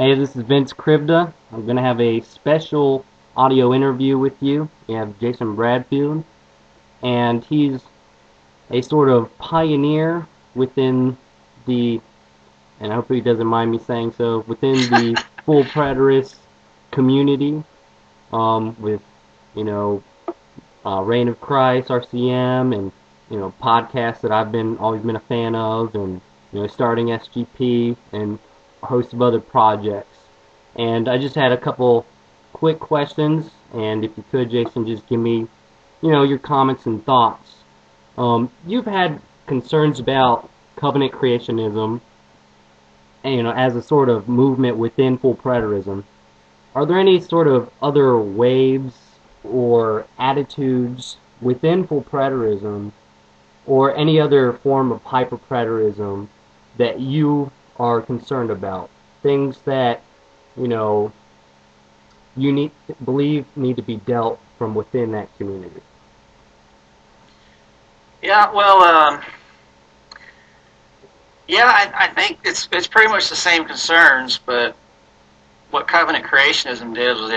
Hey, this is Vince Krivda. I'm going to have a special audio interview with you. We have Jason Bradfield, and he's a sort of pioneer within the, and I hope he doesn't mind me saying so, within the full preterist community, with, you know, Reign of Christ, RCM, and, podcasts that I've always been a fan of, and, starting SGP, and a host of other projects. And I just had a couple quick questions, and if you could, Jason, just give me, your comments and thoughts. You've had concerns about covenant creationism, as a sort of movement within full preterism. Are there any sort of other waves or attitudes within full preterism, or any other form of hyper-preterism that you are concerned about? Things that, you believe need to be dealt from within that community. Yeah, well, I think it's pretty much the same concerns, but what covenant creationism did was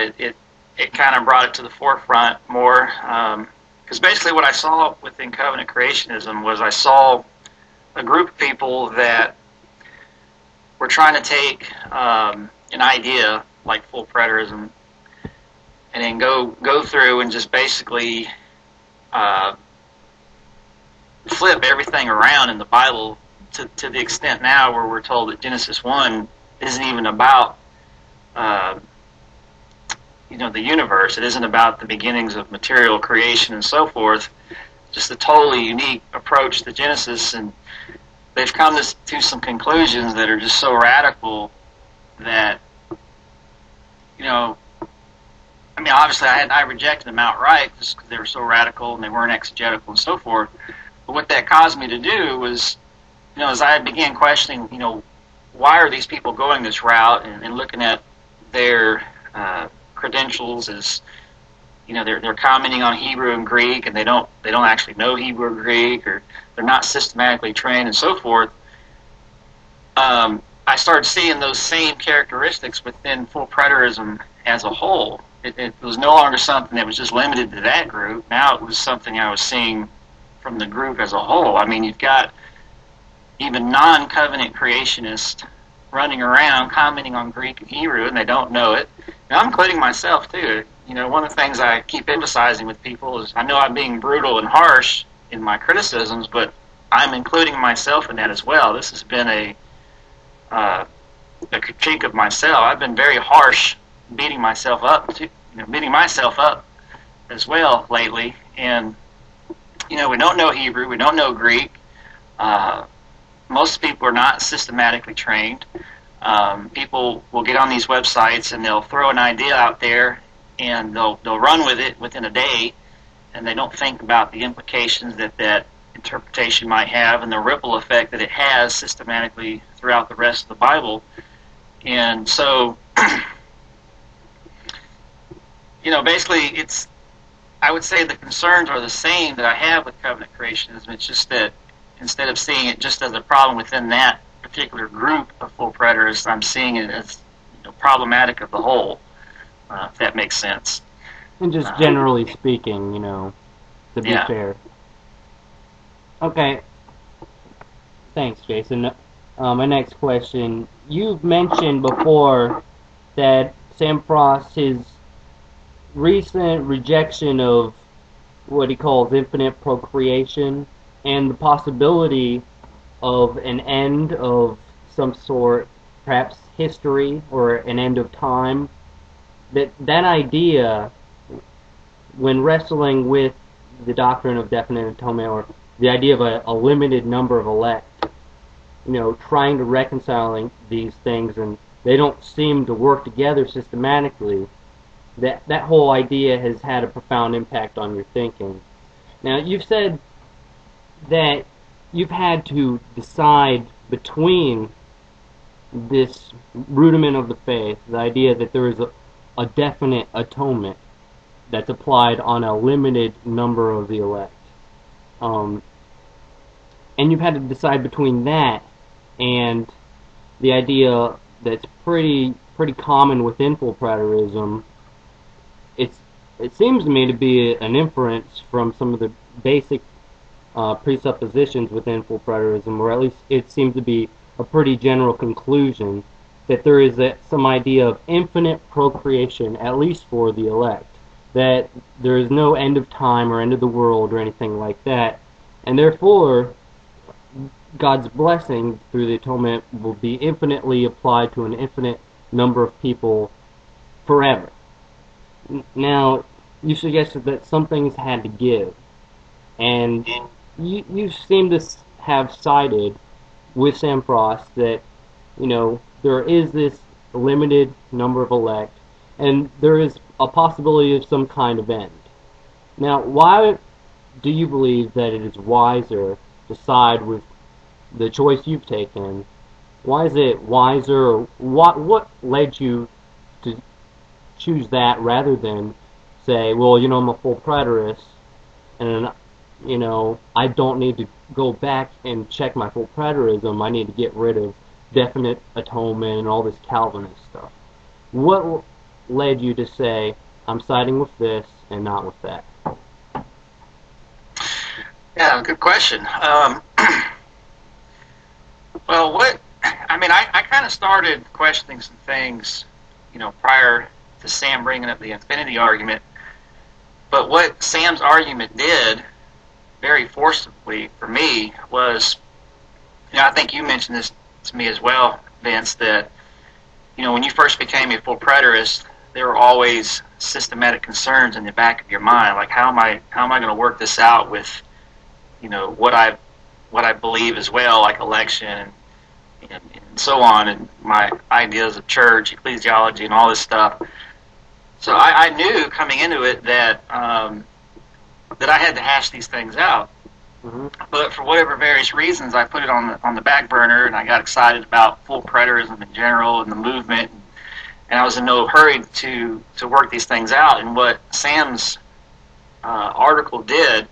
it kind of brought it to the forefront more. Because basically what I saw within covenant creationism was I saw a group of people that were trying to take an idea like full preterism and then go through and just basically flip everything around in the Bible to the extent now where we're told that Genesis 1 isn't even about the universe. It isn't about the beginnings of material creation and so forth. Just a totally unique approach to Genesis, and they've come to some conclusions that are just so radical that, obviously I rejected them outright just because they were so radical and they weren't exegetical and so forth. But what that caused me to do was, as I began questioning, why are these people going this route, and looking at their credentials as, they're commenting on Hebrew and Greek, and they don't actually know Hebrew or Greek, or they're not systematically trained and so forth. I started seeing those same characteristics within full preterism as a whole. It was no longer something that was just limited to that group. Now it was something I was seeing from the group as a whole. I mean, you've got even non-covenant creationists running around commenting on Greek and Hebrew, and they don't know it. And I'm including myself too. One of the things I keep emphasizing with people is I know I'm being brutal and harsh in my criticisms, but I'm including myself in that as well. This has been a critique of myself. I've been very harsh, beating myself up as well lately. And we don't know Hebrew, we don't know Greek. Most people are not systematically trained. People will get on these websites and they'll throw an idea out there and they'll run with it within a day, and they don't think about the implications that interpretation might have and the ripple effect that it has systematically throughout the rest of the Bible. And so, basically I would say the concerns are the same that I have with covenant creationism. It's just that instead of seeing it just as a problem within that particular group of full preterists, I'm seeing it as problematic of the whole, if that makes sense. And just generally speaking, to be fair. Okay. Thanks, Jason. My next question. You've mentioned before that Sam Frost, his recent rejection of what he calls infinite procreation and the possibility of an end of some sort, perhaps history or an end of time, that idea, when wrestling with the doctrine of definite atonement, or the idea of a limited number of elect, trying to reconcile these things, and they don't seem to work together systematically, that whole idea has had a profound impact on your thinking. Now, you've said that you've had to decide between this rudiment of the faith, the idea that there is a definite atonement that's applied on a limited number of the elect. And you've had to decide between that and the idea that's pretty pretty common within full-preterism, it seems to me to be an inference from some of the basic presuppositions within full-preterism, or at least it seems to be a pretty general conclusion that there is some idea of infinite procreation, at least for the elect, that there is no end of time or end of the world or anything like that, and therefore God's blessing through the atonement will be infinitely applied to an infinite number of people forever. Now, you suggested that some things had to give, and you seem to have cited with Sam Frost that, there is this limited number of elect, and there is a possibility of some kind of end. Now, why do you believe that it is wiser to side with the choice you've taken? Why is it wiser, or what led you to choose that rather than say, well, I'm a full preterist, and I don't need to go back and check my full preterism. I need to get rid of definite atonement and all this Calvinist stuff. What led you to say, I'm siding with this and not with that? Yeah, good question. Well, I kind of started questioning some things, prior to Sam bringing up the infinity argument. But what Sam's argument did, very forcibly for me, was, I think you mentioned this to me as well, Vince, that, when you first became a full preterist, there were always systematic concerns in the back of your mind, like how am I going to work this out with, what I believe as well, like election and so on, and my ideas of church, ecclesiology, and all this stuff. So I knew coming into it that that I had to hash these things out. Mm-hmm. But for whatever various reasons, I put it on the back burner, and I got excited about full preterism in general and the movement, and I was in no hurry to work these things out. And what Sam's article did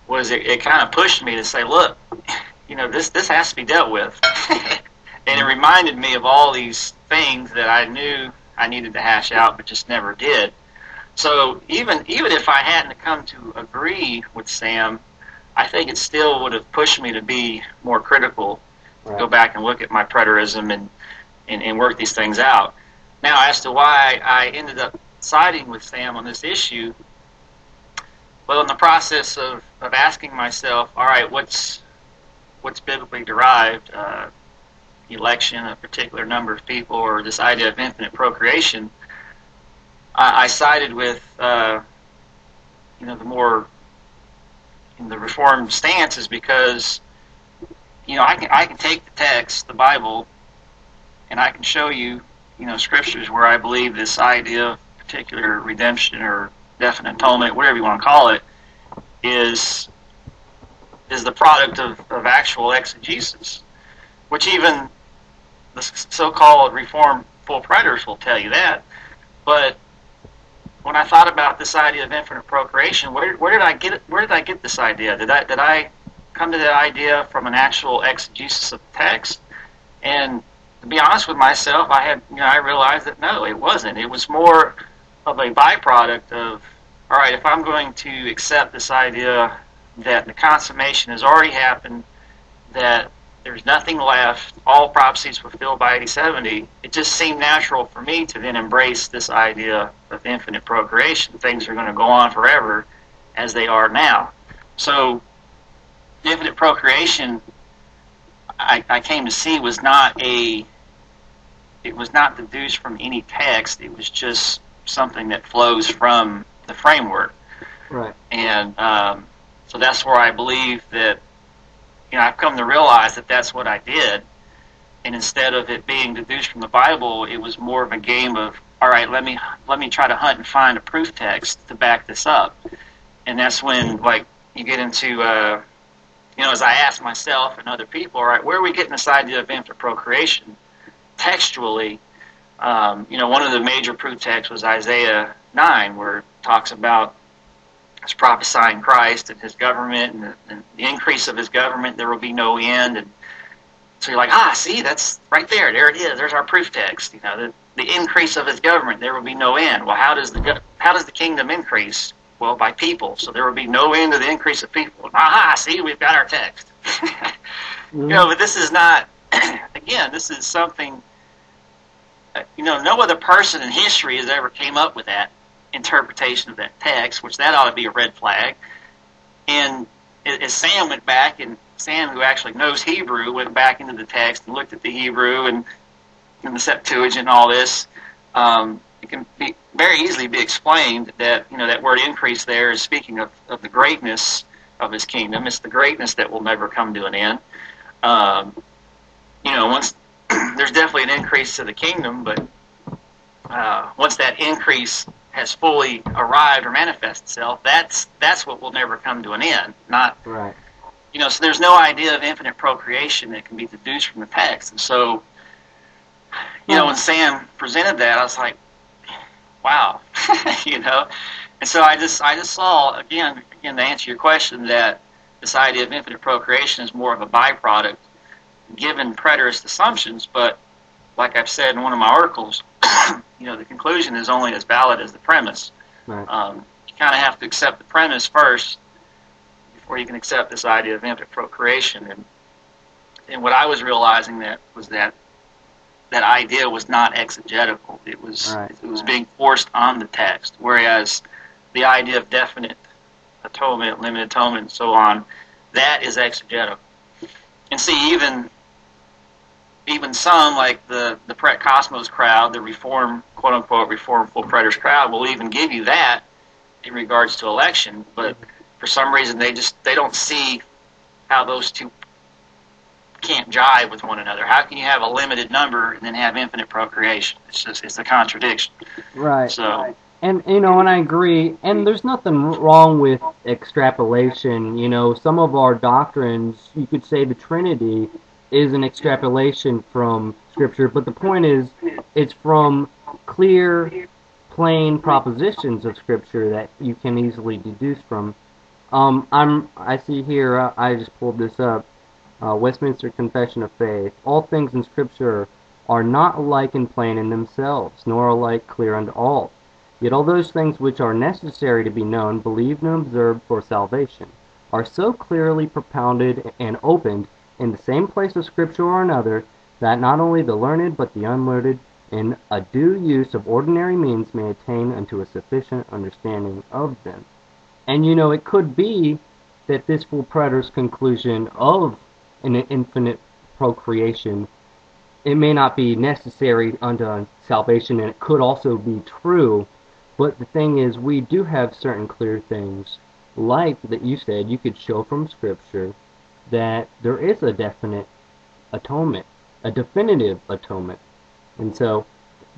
was it kind of pushed me to say, look, this has to be dealt with. And it reminded me of all these things that I knew I needed to hash out, but just never did. So even if I hadn't come to agree with Sam, I think it still would have pushed me to be more critical, to go back and look at my preterism and work these things out. Now, as to why I ended up siding with Sam on this issue, well, in the process of asking myself, all right, what's biblically derived, election, a particular number of people, or this idea of infinite procreation, I sided with the Reformed stance, is because I can take the text, the Bible, and I can show you scriptures where I believe this idea of particular redemption or definite atonement, whatever you want to call it, is the product of actual exegesis, which even the so-called Reformed full preterists will tell you that. But when I thought about this idea of infinite procreation, where did I get this idea? Did I come to that idea from an actual exegesis of the text? And to be honest with myself, I realized that no, it wasn't. It was more of a byproduct of, all right, if I'm going to accept this idea that the consummation has already happened, that there's nothing left, all prophecies fulfilled by 80/70, it just seemed natural for me to then embrace this idea of infinite procreation. Things are going to go on forever as they are now. So infinite procreation, I came to see, was not deduced from any text. It was just something that flows from the framework. Right. And so that's where I believe that, I've come to realize that that's what I did. And instead of it being deduced from the Bible, it was more of a game of, all right, let me try to hunt and find a proof text to back this up. And that's when, you get into, as I ask myself and other people, all right, where are we getting this idea of infinite procreation? Textually, one of the major proof texts was Isaiah 9, where it talks about it's prophesying Christ and his government and the increase of his government. There will be no end. And So you're like, see, that's right there. There it is. There's our proof text. You know, the increase of his government, there will be no end. Well, how does the kingdom increase? Well, by people. So there will be no end to the increase of people. See, we've got our text. You know, but this is not. Again, this is something. You know, no other person in history has ever came up with that interpretation of that text, which that ought to be a red flag. And as Sam went back, and Sam, who actually knows Hebrew, went back into the text and looked at the Hebrew and the Septuagint and all this, it can be very easily be explained that, you know, that word increase there is speaking of the greatness of his kingdom. It's the greatness that will never come to an end. You know, once there's definitely an increase to the kingdom, but once that increase has fully arrived or manifested itself, that's what will never come to an end. Not right. You know, so there's no idea of infinite procreation that can be deduced from the text. And so, you know, when Sam presented that, I was like, wow, you know. And so I just saw again to answer your question, that this idea of infinite procreation is more of a byproduct given preterist assumptions. But like I've said in one of my articles, you know, the conclusion is only as valid as the premise. Right. You kind of have to accept the premise first before you can accept this idea of infinite procreation. And what I was realizing was that idea was not exegetical. It was being forced on the text, whereas the idea of definite atonement, limited atonement, and so on, that is exegetical. And see, even some, like the Pret Cosmos crowd, the reform, quote-unquote, reform full preterist crowd, will even give you that in regards to election, but for some reason they don't see how those two can't jive with one another. How can you have a limited number and then have infinite procreation? It's a contradiction. Right. So, and you know, and I agree. And there's nothing wrong with extrapolation. You know, some of our doctrines, you could say the Trinity is an extrapolation from Scripture, but the point is, it's from clear, plain propositions of Scripture that you can easily deduce from. I see here. I just pulled this up. Westminster Confession of Faith. All things in Scripture are not alike and plain in themselves, nor alike clear unto all. Yet all those things which are necessary to be known, believed, and observed for salvation, are so clearly propounded and opened in the same place of Scripture or another, that not only the learned but the unlearned, in a due use of ordinary means, may attain unto a sufficient understanding of them. And you know, it could be that this full preterist conclusion of an infinite procreation, it may not be necessary unto salvation, and it could also be true, but the thing is, we do have certain clear things, like that you said, you could show from Scripture that there is a definite atonement, a definitive atonement. And so,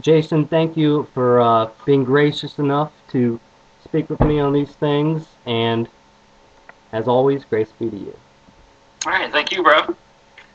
Jason, thank you for being gracious enough to speak with me on these things, and as always, grace be to you. All right, thank you, bro.